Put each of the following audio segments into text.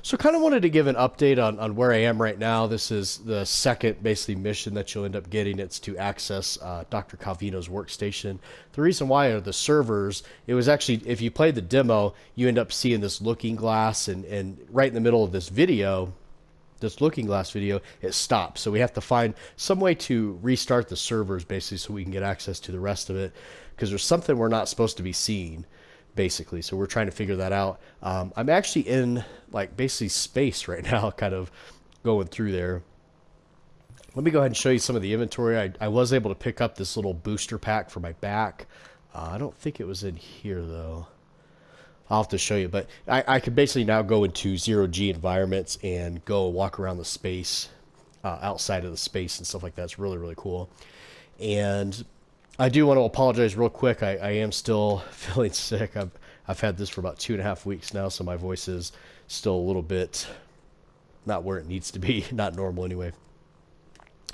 So kind of wanted to give an update on where I am right now. This is the second basically mission that you'll end up getting. It's to access Dr. Calvino's workstation. The reason why are the servers. It was actually, if you play the demo, you end up seeing this looking glass, and right in the middle of this video, this looking glass video, it stops. So we have to find some way to restart the servers basically so we can get access to the rest of it, because there's something we're not supposed to be seeing basically. So we're trying to figure that out. I'm actually in like basically space right now, kind of going through there. Let me go ahead and show you some of the inventory. I was able to pick up this little booster pack for my back. I don't think it was in here though. I'll have to show you, but I could basically now go into 0G environments and go walk around the space, outside of the space and stuff like that. It's really, really cool. And I do want to apologize real quick. I am still feeling sick. I've had this for about 2.5 weeks now, so my voice is still a little bit not where it needs to be, not normal anyway.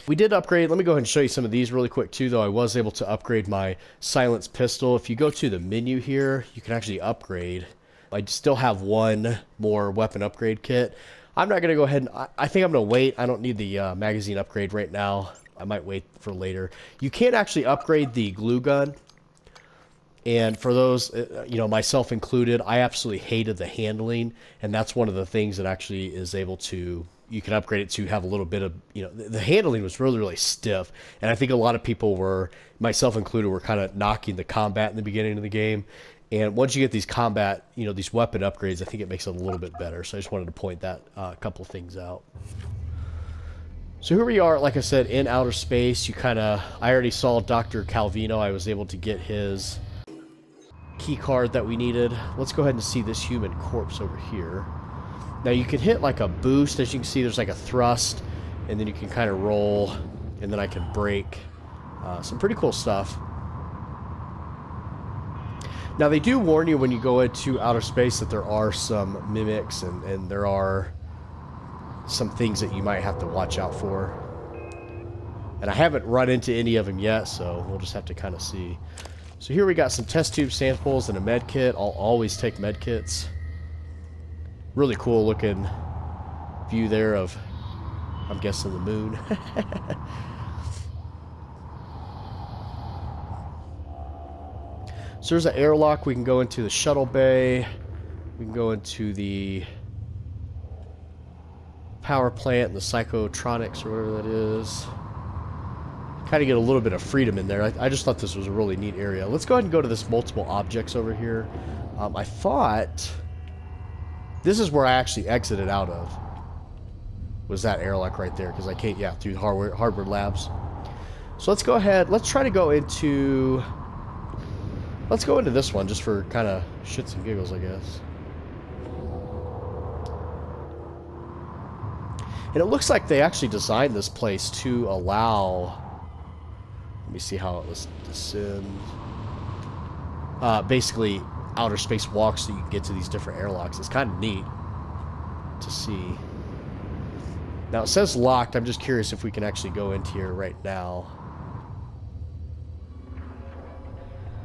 We did upgrade. Let me go ahead and show you some of these really quick too, though. I was able to upgrade my silenced pistol. If you go to the menu here, you can actually upgrade. I still have one more weapon upgrade kit. I'm not going to go ahead and... I think I'm going to wait. I don't need the magazine upgrade right now. I might wait for later. You can actually upgrade the glue gun. And for those, you know, myself included, I absolutely hated the handling. And that's one of the things that actually is able to... You can upgrade it to have a little bit of, you know, the handling was really, really stiff. And I think a lot of people were, myself included, were kind of knocking the combat in the beginning of the game. And once you get these combat, you know, these weapon upgrades, I think it makes it a little bit better. So I just wanted to point that a couple of things out. So here we are, like I said, in outer space. You kind of, I already saw Dr. Calvino. I was able to get his key card that we needed. Let's go ahead and see this human corpse over here. Now you can hit like a boost. As you can see, there's like a thrust, and then you can kind of roll, and then I can brake. Some pretty cool stuff. Now they do warn you when you go into outer space that there are some mimics, and there are some things that you might have to watch out for. And I haven't run into any of them yet, so we'll just have to kind of see. So here we got some test tube samples and a med kit. I'll always take med kits. Really cool looking view there of, I'm guessing, the moon. So there's an airlock. We can go into the shuttle bay. We can go into the power plant and the psychotronics, or whatever that is. Kind of get a little bit of freedom in there. I just thought this was a really neat area. Let's go ahead and go to this multiple objects over here. I thought this is where I actually exited out of. Was that airlock right there? Because I can't, yeah, through hardware labs. So let's go ahead. Let's try to go into... Let's go into this one just for kind of shits and giggles, I guess. And it looks like they actually designed this place to allow... Let me see how it was descend. Basically, outer space walks so you can get to these different airlocks. It's kind of neat to see. Now, it says locked. I'm just curious if we can actually go into here right now.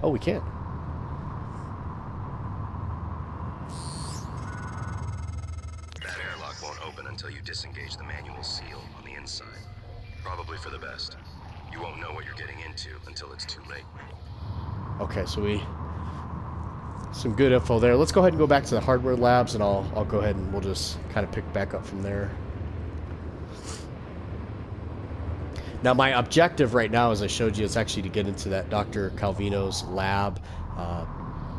Oh, we can. That airlock won't open until you disengage the manual seal on the inside. Probably for the best. You won't know what you're getting into until it's too late. Okay, so some good info there. Let's go ahead and go back to the hardware labs, and I'll go ahead and we'll just kind of pick back up from there. Now, my objective right now, as I showed you, is actually to get into that Dr. Calvino's lab.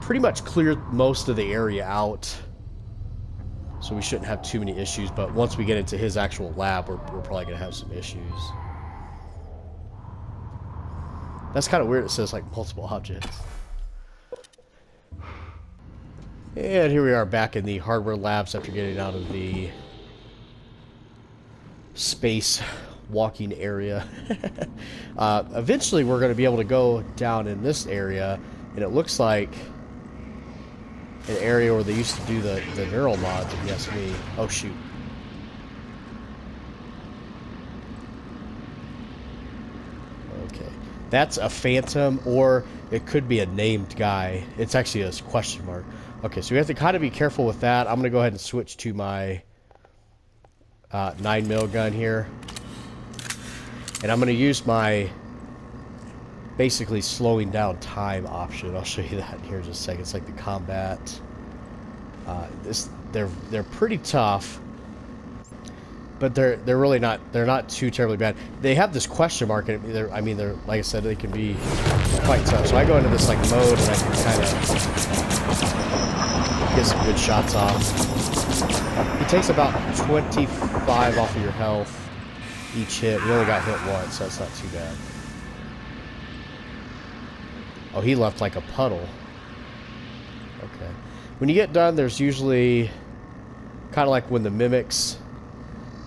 Pretty much clear most of the area out, so we shouldn't have too many issues. But once we get into his actual lab, we're probably going to have some issues. That's kind of weird. It says, like, multiple objects. And here we are back in the hardware labs after getting out of the space walking area. Eventually we're going to be able to go down in this area, and it looks like an area where they used to do the neural mods, if you ask me. Oh shoot. Okay. That's a phantom, or it could be a named guy. It's actually a question mark. Okay, so we have to kind of be careful with that. I'm going to go ahead and switch to my 9mm gun here. And I'm going to use my basically slowing down time option. I'll show you that in here in just a second. It's like the combat. They're pretty tough, but they're really not too terribly bad. They have this question mark, and they're like I said, they can be quite tough. So I go into this like mode, and I can kind of get some good shots off. He takes about 25 off of your health each hit. We only got hit once, so that's not too bad. Oh, he left like a puddle. Okay. When you get done, there's usually kind of like when the mimics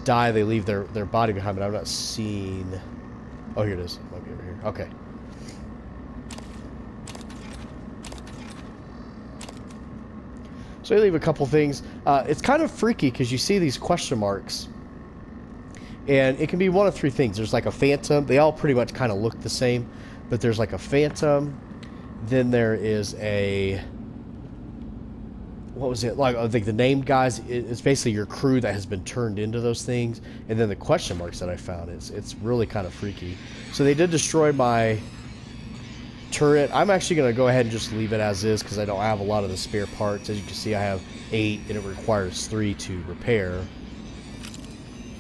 die, they leave their body behind, but I'm not seeing... Oh, here it is. It might be over here. Okay. So they leave a couple things. It's kind of freaky because you see these question marks. And it can be one of three things. There's like a phantom. They all pretty much kind of look the same. But there's like a phantom. Then there is a... What was it? Like, I think the named guys, it's basically your crew that has been turned into those things. And then the question marks that I found, it's really kind of freaky. So they did destroy my turret. I'm actually going to go ahead and just leave it as is because I don't have a lot of the spare parts. As you can see, I have 8 and it requires 3 to repair.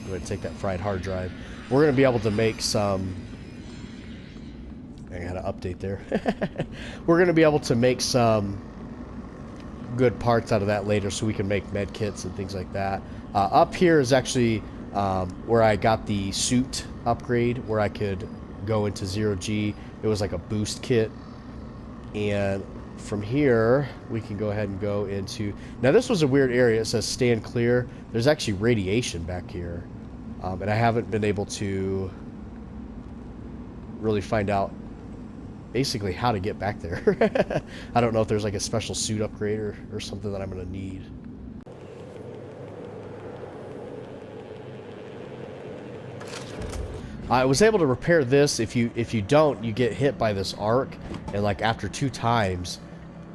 I'm going to take that fried hard drive. We're going to be able to make some... I got an update there. We're going to be able to make some good parts out of that later so we can make med kits and things like that. Up here is actually where I got the suit upgrade, where I could go into 0G. It was like a boost kit. And from here, we can go ahead and go into... Now, this was a weird area. It says stand clear. There's actually radiation back here. And I haven't been able to really find out basically how to get back there. I don't know if there's like a special suit upgrade or something that I'm going to need. I was able to repair this. If you don't, you get hit by this arc, and like after 2 times...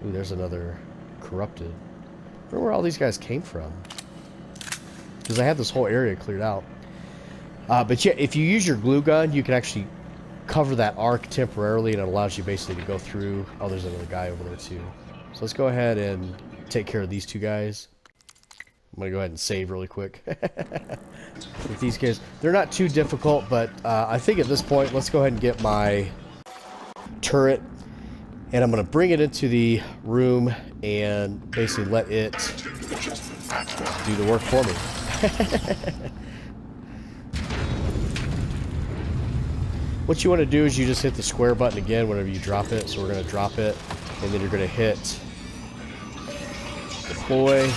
Ooh, there's another corrupted. I wonder where all these guys came from. Because I had this whole area cleared out. But yeah, if you use your glue gun, you can actually cover that arc temporarily, and it allows you basically to go through... Oh, there's another guy over there too. So let's go ahead and take care of these 2 guys. I'm going to go ahead and save really quick. With these guys, they're not too difficult, but I think at this point, let's go ahead and get my turret. And I'm going to bring it into the room and basically let it do the work for me. What you want to do is you just hit the square button again whenever you drop it. So we're going to drop it, and then you're going to hit deploy.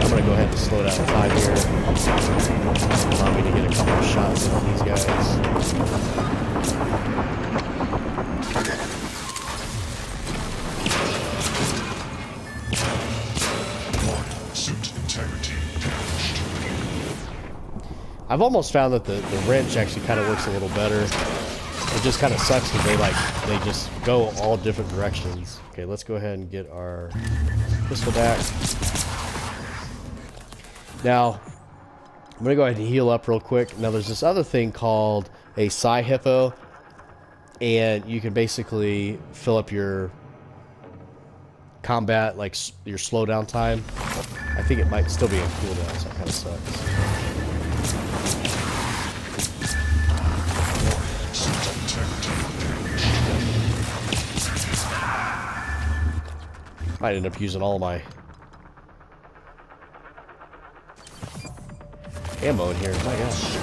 I'm going to go ahead and slow down time here. Allow me to get a couple of shots on these guys. I've almost found that the wrench actually kind of works a little better. It just kind of sucks because they just go all different directions. Okay, let's go ahead and get our pistol back. Now, I'm going to go ahead and heal up real quick. Now, there's this other thing called a Psi Hippo, and you can basically fill up your combat, like your slowdown time. I think it might still be on cooldown, so it kind of sucks. Might end up using all my ammo in here. My gosh.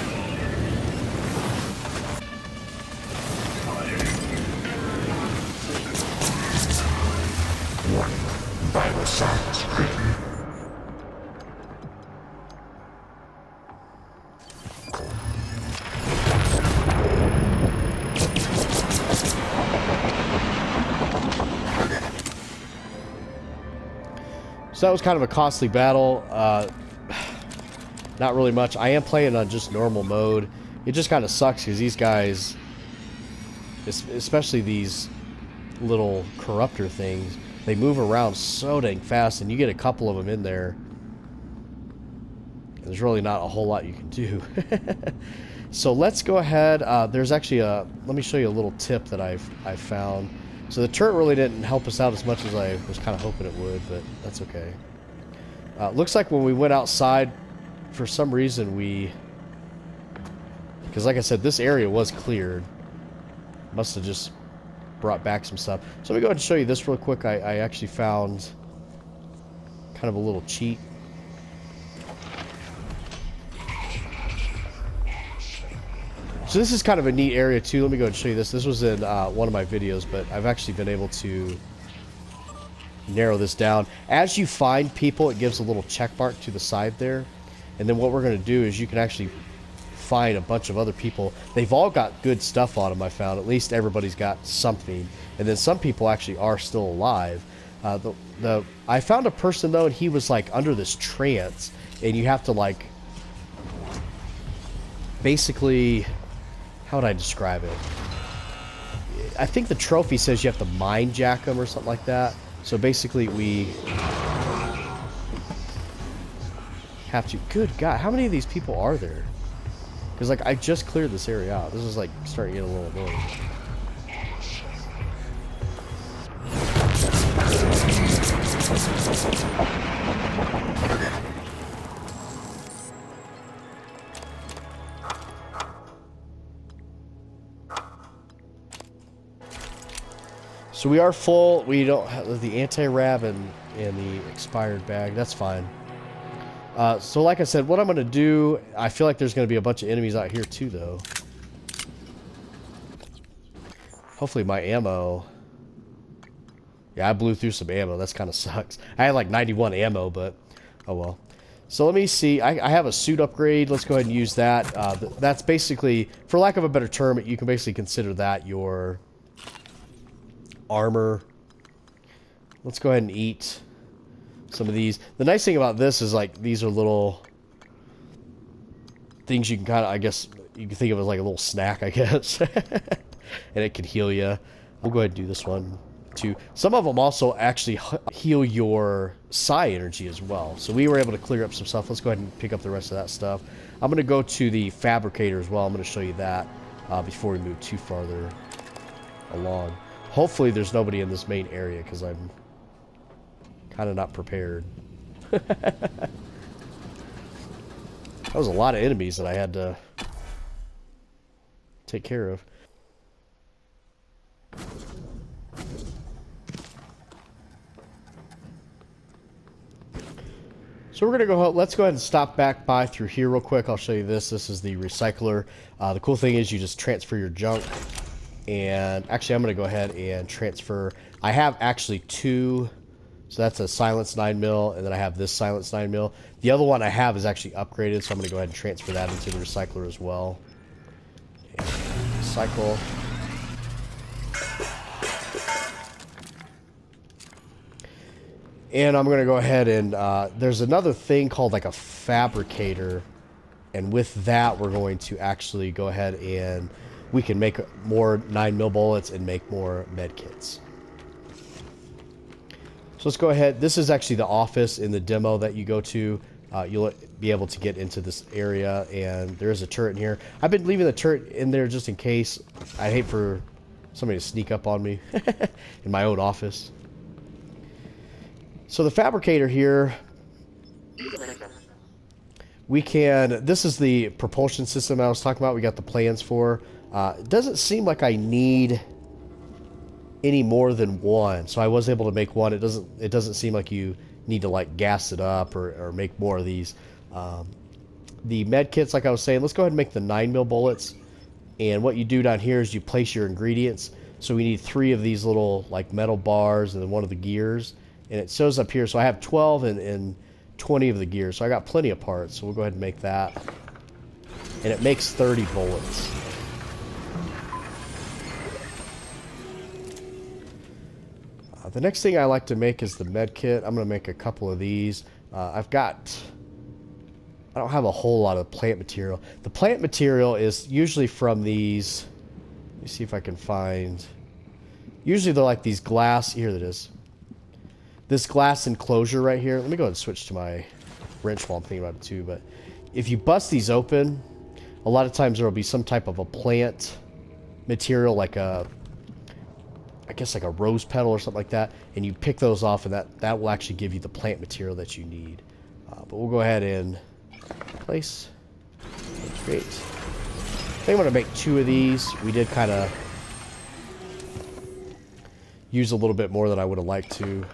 So that was kind of a costly battle. Not really much. I am playing on just normal mode. It just kind of sucks because these guys, especially these little corruptor things. They move around so dang fast, and you get a couple of them in there. There's really not a whole lot you can do. So let's go ahead. There's actually let me show you a little tip that I've found. So the turret really didn't help us out as much as I was kind of hoping it would, but that's okay. Looks like when we went outside, for some reason because like I said, this area was cleared. Must have just brought back some stuff. So let me go ahead and show you this real quick. I actually found kind of a little cheat. So this is kind of a neat area too. Let me go ahead and show you this. This was in one of my videos, but I've actually been able to narrow this down. As you find people, it gives a little check mark to the side there. And then what we're going to do is you can actually find a bunch of other people. They've all got good stuff on them, I found. At least everybody's got something. And then some people actually are still alive. I found a person, though, and he was, like, under this trance. And you have to, like, basically... How would I describe it? I think the trophy says you have to mind jack them or something like that. So basically we have to... Good God, how many of these people are there? Because, like, I just cleared this area out. This is, like, starting to get a little annoying. So we are full. We don't have the anti-rab and the expired bag. That's fine. So like I said, what I'm going to do... I feel like there's going to be a bunch of enemies out here too, though. Hopefully my ammo... Yeah, I blew through some ammo. That's kind of sucks. I had like 91 ammo, but... Oh well. So let me see. I have a suit upgrade. Let's go ahead and use that. That's basically... For lack of a better term, you can basically consider that your... armor. Let's go ahead and eat some of these. The nice thing about this is, like, these are little things you can kind of, I guess, you can think of as like a little snack, I guess. And it can heal you. We'll go ahead and do this one too. Some of them also actually heal your psi energy as well. So we were able to clear up some stuff. Let's go ahead and pick up the rest of that stuff. I'm going to go to the fabricator as well. I'm going to show you that before we move too farther along. Hopefully there's nobody in this main area, because I'm kind of not prepared. That was a lot of enemies that I had to take care of. So we're going to go, let's go ahead and stop back by through here real quick. I'll show you this. This is the recycler. The cool thing is you just transfer your junk. And actually, I'm going to go ahead and transfer. I have actually two. So that's a silenced 9mm, and then I have this silenced 9mm. The other one I have is actually upgraded, so I'm going to go ahead and transfer that into the recycler as well. And recycle. And I'm going to go ahead and there's another thing called like a fabricator. And with that, we're going to actually go ahead and we can make more 9mm bullets and make more med kits. So let's go ahead. This is actually the office in the demo that you go to. You'll be able to get into this area, and there is a turret in here. I've been leaving the turret in there just in case. I hate for somebody to sneak up on me in my own office. So the fabricator here, we can, this is the propulsion system I was talking about. We got the plans for. It doesn't seem like I need any more than one, so I was able to make one. It doesn't seem like you need to like gas it up or make more of these. The med kits, like I was saying, let's go ahead and make the 9mm bullets. And what you do down here is you place your ingredients. So we need 3 of these little like metal bars and then 1 of the gears. And it shows up here. So I have 12 and 20 of the gears. So I got plenty of parts. So we'll go ahead and make that. And it makes 30 bullets. The next thing I like to make is the med kit. I'm going to make a couple of these. I don't have a whole lot of plant material. The plant material is usually from these. Let me see if I can find. Usually they're like these glass, here it is. This glass enclosure right here. Let me go ahead and switch to my wrench while I'm thinking about it too. But if you bust these open, a lot of times there will be some type of a plant material, like a, I guess like a rose petal or something like that, and you pick those off, and that will actually give you the plant material that you need. But we'll go ahead and place. Great. I think I'm going to make 2 of these. We did kind of use a little bit more than I would have liked to.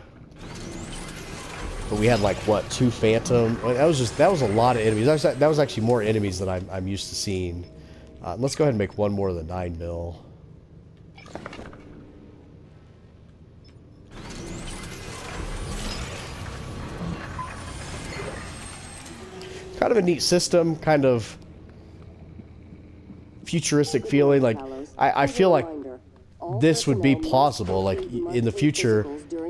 But we had like, what, 2 phantom? That was a lot of enemies. That was actually more enemies than I'm used to seeing. Let's go ahead and make 1 more of the 9mm. Kind of a neat system, kind of futuristic feeling. Like, I feel like this would be plausible. Like, in the future,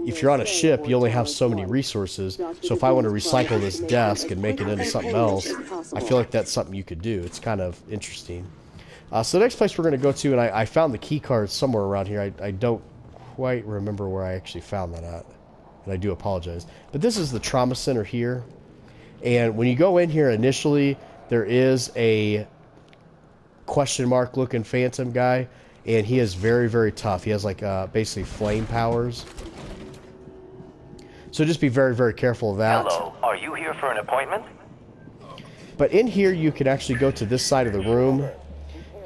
if you're on a ship, you only have so many resources. So if I want to recycle this desk and make it into something else, I feel like that's something you could do. It's kind of interesting. So the next place we're going to go to, and I found the key card somewhere around here. I don't quite remember where I actually found that at, and I do apologize. But this is the trauma center here. And when you go in here initially, there is a question mark looking phantom guy, and he is very, very tough. He has like basically flame powers. So just be very, very careful of that. Hello, are you here for an appointment? But in here, you can actually go to this side of the room,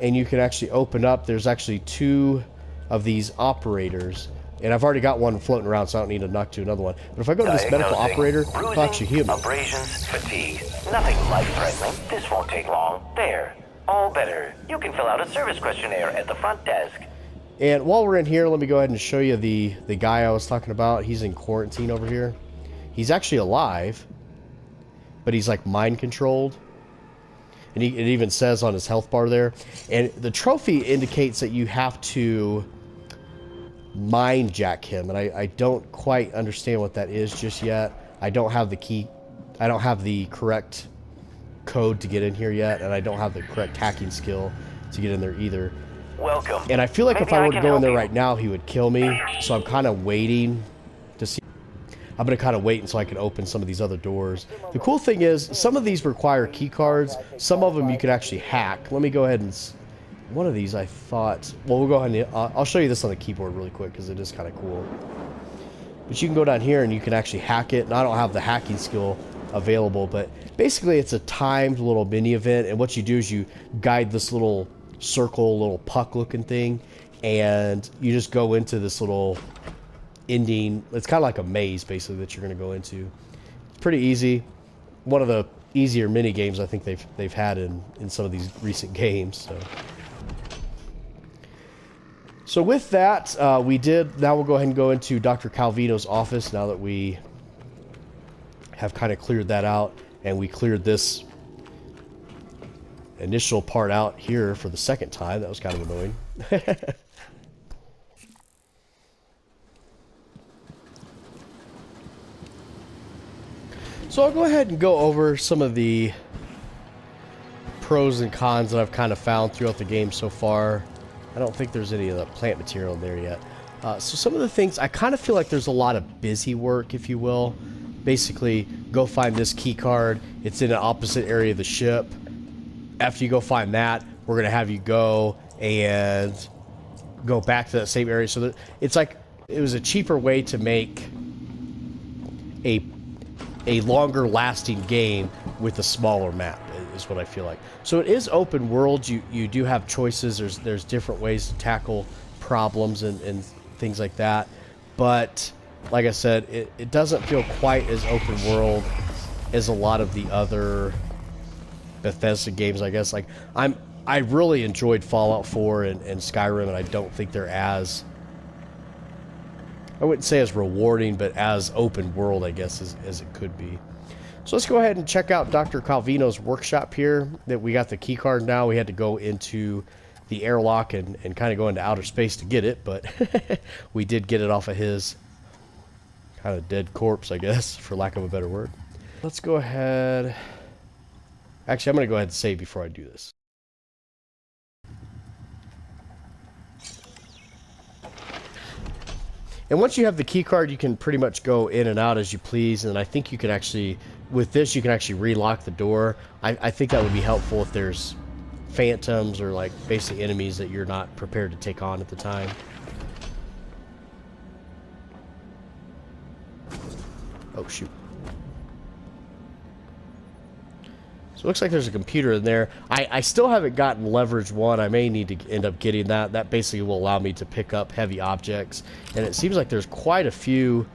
and you can actually open up. There's actually 2 of these operators. And I've already got one floating around, so I don't need to knock to another one. But if I go to this medical operator, he'll actually heal me. Abrasions, fatigue. Nothing life-threatening. This won't take long. There. All better. You can fill out a service questionnaire at the front desk. And while we're in here, let me go ahead and show you the guy I was talking about. He's in quarantine over here. He's actually alive, but he's like mind-controlled. And it even says on his health bar there. And the trophy indicates that you have to mind jack him, and I don't quite understand what that is just yet. I don't have the key. I don't have the correct code to get in here yet, and I don't have the correct hacking skill to get in there either. Welcome. And I feel like if I were to go in there you. right now, he would kill me. So I'm kind of waiting to see. I'm going to kind of wait until I can open some of these other doors. The cool thing is, some of these require key cards. Some of them you could actually hack. Let me go ahead and... One of these I thought... Well, we'll go ahead and... I'll show you this on the keyboard really quick, because it is kind of cool. But you can go down here and you can actually hack it. And I don't have the hacking skill available, but basically it's a timed little mini event. And what you do is you guide this little circle, little puck looking thing, and you just go into this little ending. It's kind of like a maze, basically, that you're going to go into. It's pretty easy. One of the easier mini games I think they've had in some of these recent games. So with that, now we'll go ahead and go into Dr. Calvino's office now that we have kind of cleared that out, and we cleared this initial part out here for the second time. That was kind of annoying. So I'll go ahead and go over some of the pros and cons that I've kind of found throughout the game so far. I don't think there's any of the plant material in there yet. So some of the things, I kind of feel like there's a lot of busy work, if you will. Basically, go find this key card. It's in an opposite area of the ship. After you go find that, we're going to have you go and go back to that same area. So that it's like, it was a cheaper way to make a longer lasting game with a smaller map, is what I feel like. So it is open world. You do have choices. There's different ways to tackle problems and things like that. But like I said, it doesn't feel quite as open world as a lot of the other Bethesda games, I guess. Like I really enjoyed Fallout 4 and Skyrim, and I don't think they're as, I wouldn't say as rewarding, but as open world, I guess, as it could be. So let's go ahead and check out Dr. Calvino's workshop here. That we got the key card now. We had to go into the airlock and kind of go into outer space to get it, but we did get it off of his kind of dead corpse, I guess, for lack of a better word. Let's go ahead. Actually, I'm going to go ahead and save before I do this. And once you have the key card, you can pretty much go in and out as you please. And I think you can actually, with this, you can actually relock the door. I think that would be helpful if there's phantoms or like basic enemies that you're not prepared to take on at the time. Oh, shoot. So it looks like there's a computer in there. I still haven't gotten leverage 1. I may need to end up getting that. That basically will allow me to pick up heavy objects. And it seems like there's quite a few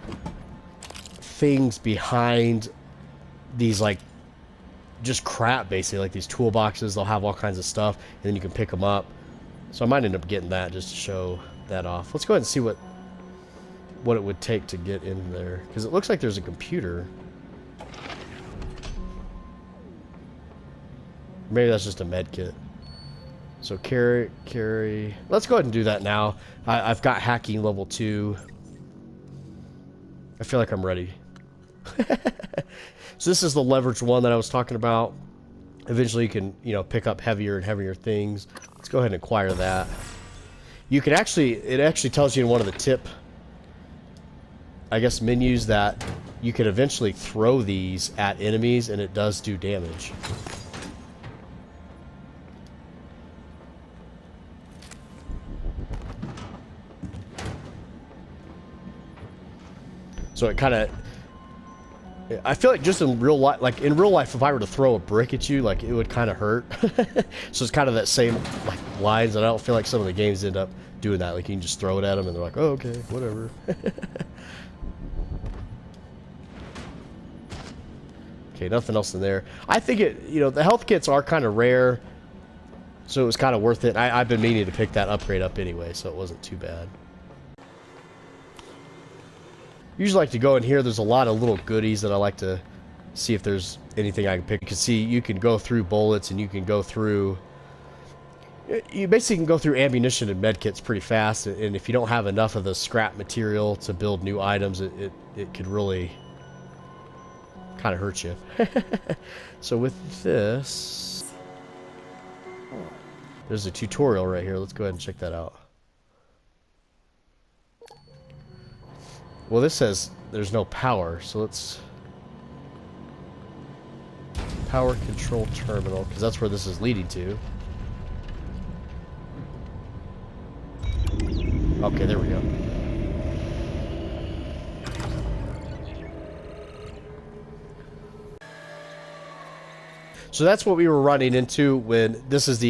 things behind these, like, just crap, basically. Like these toolboxes, they'll have all kinds of stuff, and then you can pick them up. So I might end up getting that just to show that off. Let's go ahead and see what it would take to get in there. Because it looks like there's a computer. Maybe that's just a med kit. So carry. Let's go ahead and do that now. I've got hacking level 2. I feel like I'm ready. So this is the leverage 1 that I was talking about. Eventually you can, you know, pick up heavier and heavier things. Let's go ahead and acquire that. You can actually, it actually tells you in one of the tip, I guess, menus that you can eventually throw these at enemies and it does do damage. So it kind of, I feel like just in real life, like in real life, if I were to throw a brick at you, like it would kind of hurt. So it's kind of that same like lines, and I don't feel like some of the games end up doing that. Like you can just throw it at them, and they're like, "Oh, okay, whatever." Okay, nothing else in there. I think it, you know, the health kits are kind of rare, so it was kind of worth it. I've been meaning to pick that upgrade up anyway, so it wasn't too bad. Usually like to go in here. There's a lot of little goodies that I like to see if there's anything I can pick. You can see you can go through bullets and you can go through, you basically can go through ammunition and medkits pretty fast, and if you don't have enough of the scrap material to build new items, it could really kind of hurt you. So with this, there's a tutorial right here. Let's go ahead and check that out. Well, this says there's no power, so let's power control terminal, because that's where this is leading to. Okay, there we go. So that's what we were running into when this is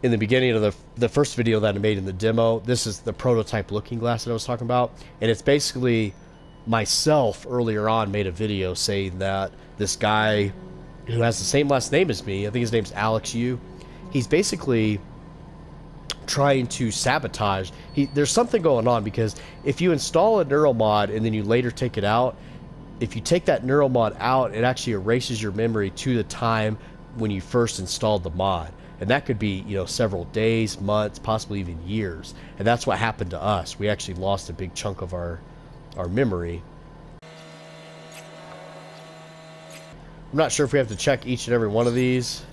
in the beginning of the first video that I made in the demo. This is the prototype looking glass that I was talking about, and it's basically myself earlier on made a video saying that this guy who has the same last name as me, I think his name's Alex Yu, he's basically trying to sabotage. There's something going on, because if you install a neural mod and then you later take it out, if you take that neural mod out, it actually erases your memory to the time when you first installed the mod. And that could be, you know, several days, months, possibly even years. And that's what happened to us. We actually lost a big chunk of our memory. I'm not sure if we have to check each and every one of these.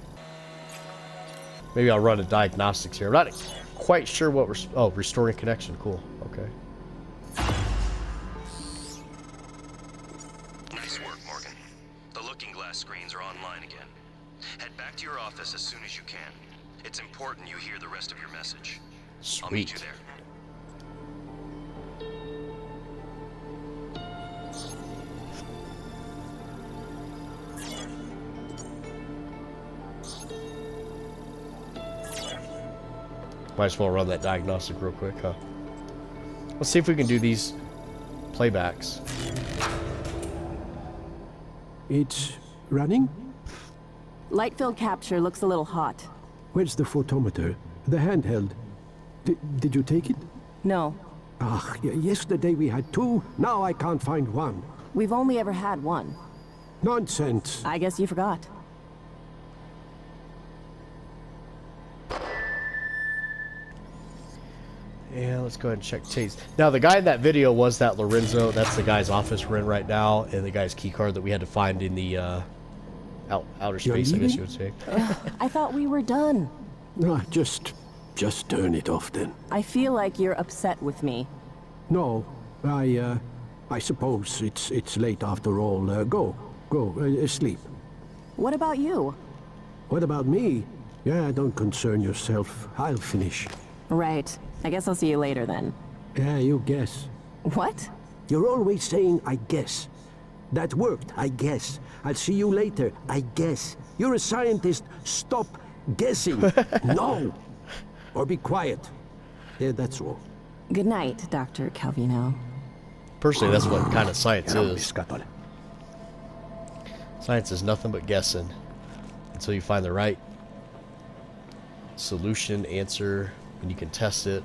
Maybe I'll run a diagnostics here. I'm not quite sure what we're... Oh, restoring connection. Cool. Okay. Nice work, Morgan. The looking glass screens are online again. Head back to your office as soon as you can. It's important you hear the rest of your message. Sweet. I'll meet you there. Might as well run that diagnostic real quick, huh? Let's see if we can do these playbacks. It's running? Light field capture looks a little hot. Where's the photometer? The handheld. Did you take it? No, Ah, yesterday we had 2, now I can't find 1. we've only ever had one. Nonsense. I guess you forgot. Yeah, let's go ahead and check Taste. Now, the guy in that video was that Lorenzo. That's the guy's office we're in right now, and the guy's key card that we had to find in the outer space, I guess you would say. I thought we were done. Ah, just turn it off then. I feel like you're upset with me. No, I suppose it's late after all. Go, sleep. What about you? What about me? Yeah, don't concern yourself. I'll finish. Right. I guess I'll see you later then. Yeah, you guess. What? You're always saying, I guess. That worked, I guess. I'll see you later, I guess. You're a scientist. Stop guessing. No. Or be quiet. Yeah, that's all. Good night, Dr. Calvino. Personally, that's what kind of science is. Scuttle. Science is nothing but guessing until you find the right solution, answer, and you can test it.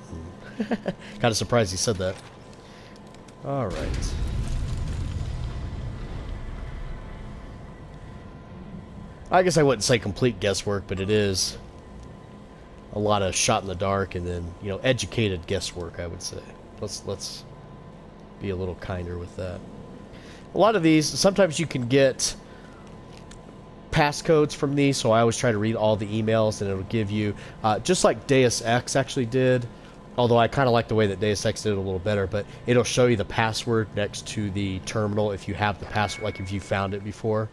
Kind of surprised he said that. All right. I guess I wouldn't say complete guesswork, but it is a lot of shot in the dark and then, you know, educated guesswork, I would say. Let's be a little kinder with that. A lot of these, sometimes you can get passcodes from these, so I always try to read all the emails and it'll give you, just like Deus Ex actually did, although I kind of like the way that Deus Ex did it a little better, but it'll show you the password next to the terminal if you have the password, like if you found it before.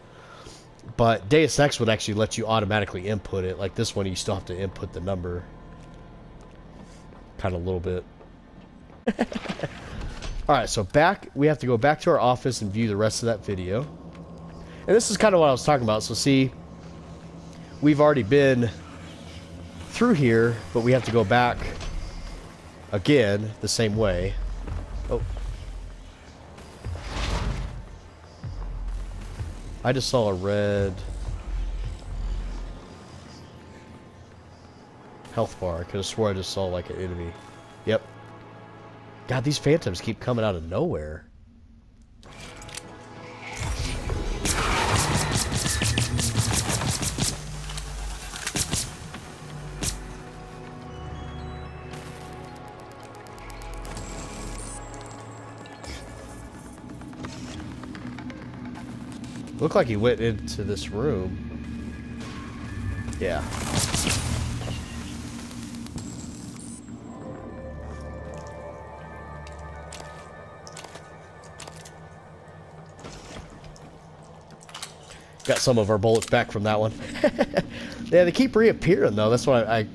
But Deus Ex would actually let you automatically input it. Like this one, you still have to input the number. Kind of a little bit. Alright, so we have to go back to our office and view the rest of that video. And this is kind of what I was talking about. So see, we've already been through here, but we have to go back again the same way. Oh. I just saw a red health bar. I could have swore I just saw like an enemy. Yep. God, these phantoms keep coming out of nowhere. Looked like he went into this room. Yeah. Got some of our bullets back from that one. Yeah, they keep reappearing though. That's what I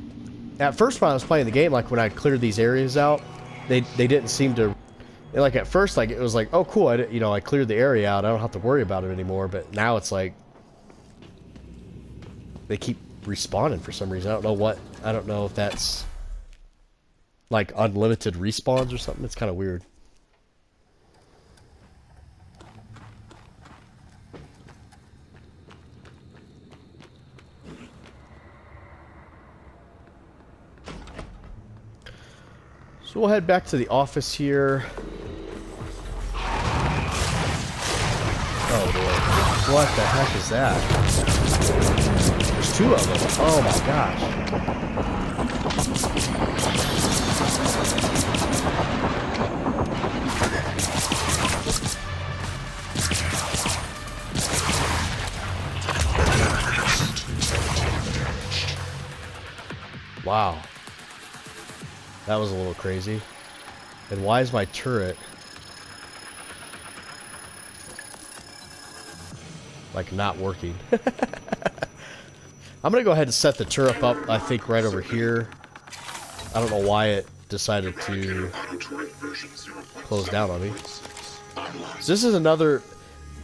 at first when I was playing the game, like when I cleared these areas out, they didn't seem to. And like at first, like it was like, oh cool, I cleared the area out. I don't have to worry about it anymore. But now it's like they keep respawning for some reason. I don't know what. I don't know if that's like unlimited respawns or something. It's kind of weird. So we'll head back to the office here. Oh, boy. What the heck is that? There's two of them. Oh, my gosh. Wow. That was a little crazy. And why is my turret like not working? I'm gonna go ahead and set the turret up, I think, right over here. I don't know why it decided to close down on me. So this is another.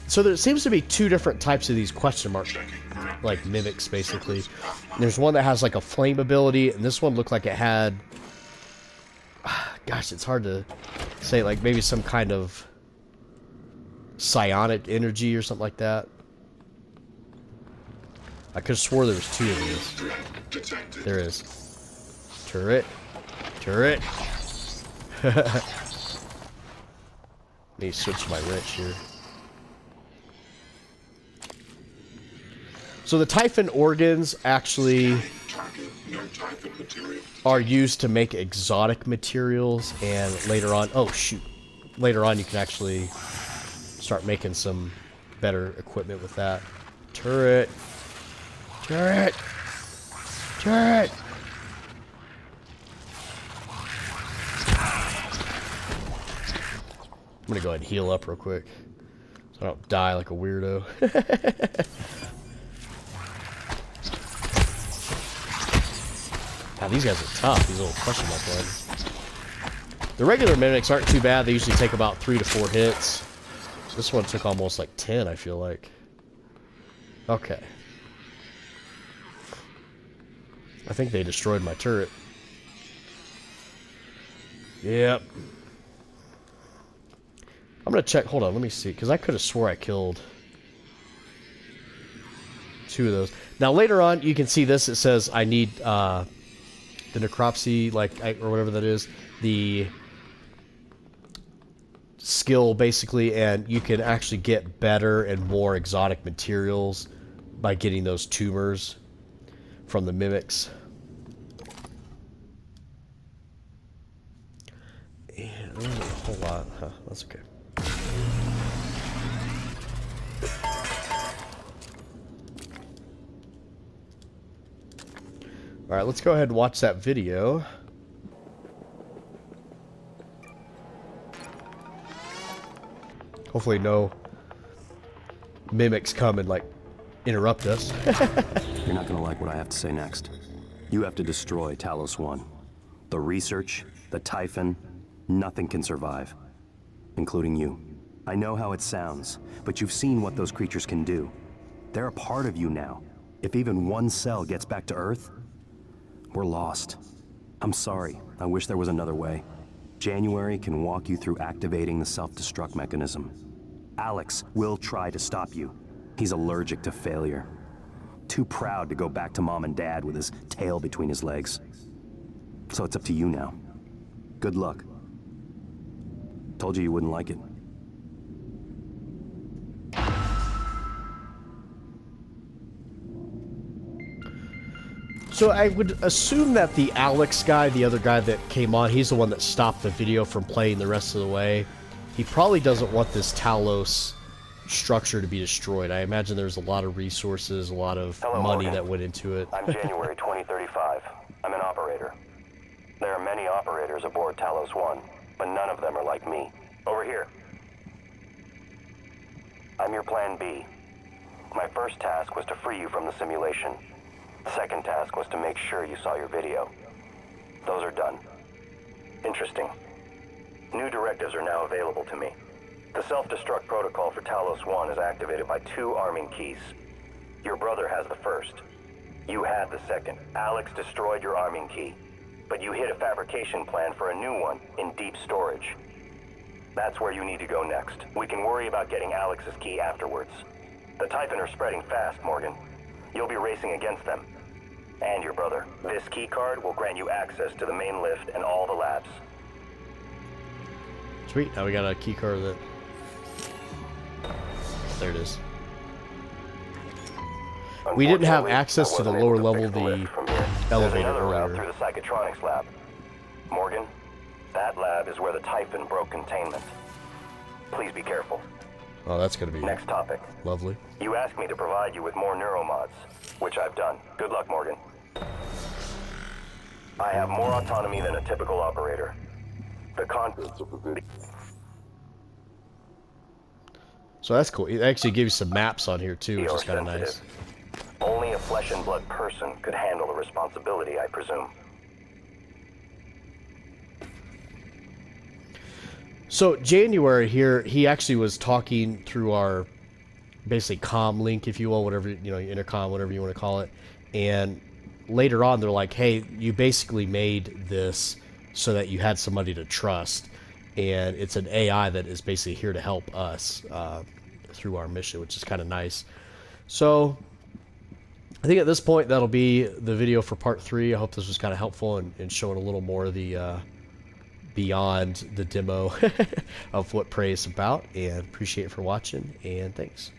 So there seems to be two different types of these question mark like mimics, basically. And there's one that has like a flame ability, and this one looked like it had. Gosh, it's hard to say, like maybe some kind of psionic energy or something like that. I could have swore there was two of these. There is. Turret. Turret. Let me switch my wrench here. So the Typhon organs actually are used to make exotic materials, and later on, oh shoot, later on you can actually start making some better equipment with that. Turret. Turret. Turret. gonna go ahead and heal up real quick, so I don't die like a weirdo. God, these guys are tough, these little question mark ones. The regular mimics aren't too bad, they usually take about 3 to 4 hits. This one took almost like 10, I feel like. Okay. I think they destroyed my turret. Yep. I'm gonna check, hold on, let me see, because I could have swore I killed 2 of those. Now later on, you can see this, it says I need, the necropsy, or whatever that is, the skill, basically, and you can actually get better and more exotic materials by getting those tumors from the mimics. And there wasn't a whole lot, huh? That's okay. Alright, let's go ahead and watch that video. Hopefully no mimics come and, like, interrupt us. You're not gonna like what I have to say next. You have to destroy Talos 1. The research, the Typhon, nothing can survive. Including you. I know how it sounds, but you've seen what those creatures can do. They're a part of you now. If even one cell gets back to Earth, we're lost. I'm sorry. I wish there was another way. January can walk you through activating the self-destruct mechanism. Alex will try to stop you. He's allergic to failure. Too proud to go back to Mom and Dad with his tail between his legs. So it's up to you now. Good luck. Told you wouldn't like it. So I would assume that the Alex guy, the other guy that came on, he's the one that stopped the video from playing the rest of the way. He probably doesn't want this Talos structure to be destroyed. I imagine there's a lot of resources, a lot of money Morgan. that went into it. I'm January 2035. I'm an operator. There are many operators aboard Talos 1, but none of them are like me. Over here. I'm your plan B. My first task was to free you from the simulation. The second task was to make sure you saw your video. Those are done. Interesting. New directives are now available to me. The self-destruct protocol for Talos 1 is activated by 2 arming keys. Your brother has the first. You had the second. Alex destroyed your arming key, but you hit a fabrication plan for a new one in deep storage. That's where you need to go next. We can worry about getting Alex's key afterwards. The Typhon are spreading fast, Morgan. You'll be racing against them. And your brother. This key card will grant you access to the main lift and all the labs. Sweet, now we got a key card that... There it is. We didn't have access to the lower level of the elevator Route through earlier. the psychotronics lab. Morgan, that lab is where the Typhon broke containment. Please be careful. Oh, that's gonna be Next topic. lovely. You asked me to provide you with more neuromods, which I've done. Good luck, Morgan. I have more autonomy than a typical operator. The contents of the... So that's cool. It actually gives you some maps on here too, which is kind of nice. Only a flesh and blood person could handle the responsibility, I presume. So January here, he actually was talking through our basically comm link, if you will, whatever, you know, intercom, whatever you want to call it. And later on, they're like, hey, you basically made this so that you had somebody to trust. And it's an AI that is basically here to help us through our mission, which is kind of nice. So I think at this point, that'll be the video for part 3. I hope this was kind of helpful and showing a little more of the beyond the demo of what Prey is about. And appreciate it for watching, and thanks.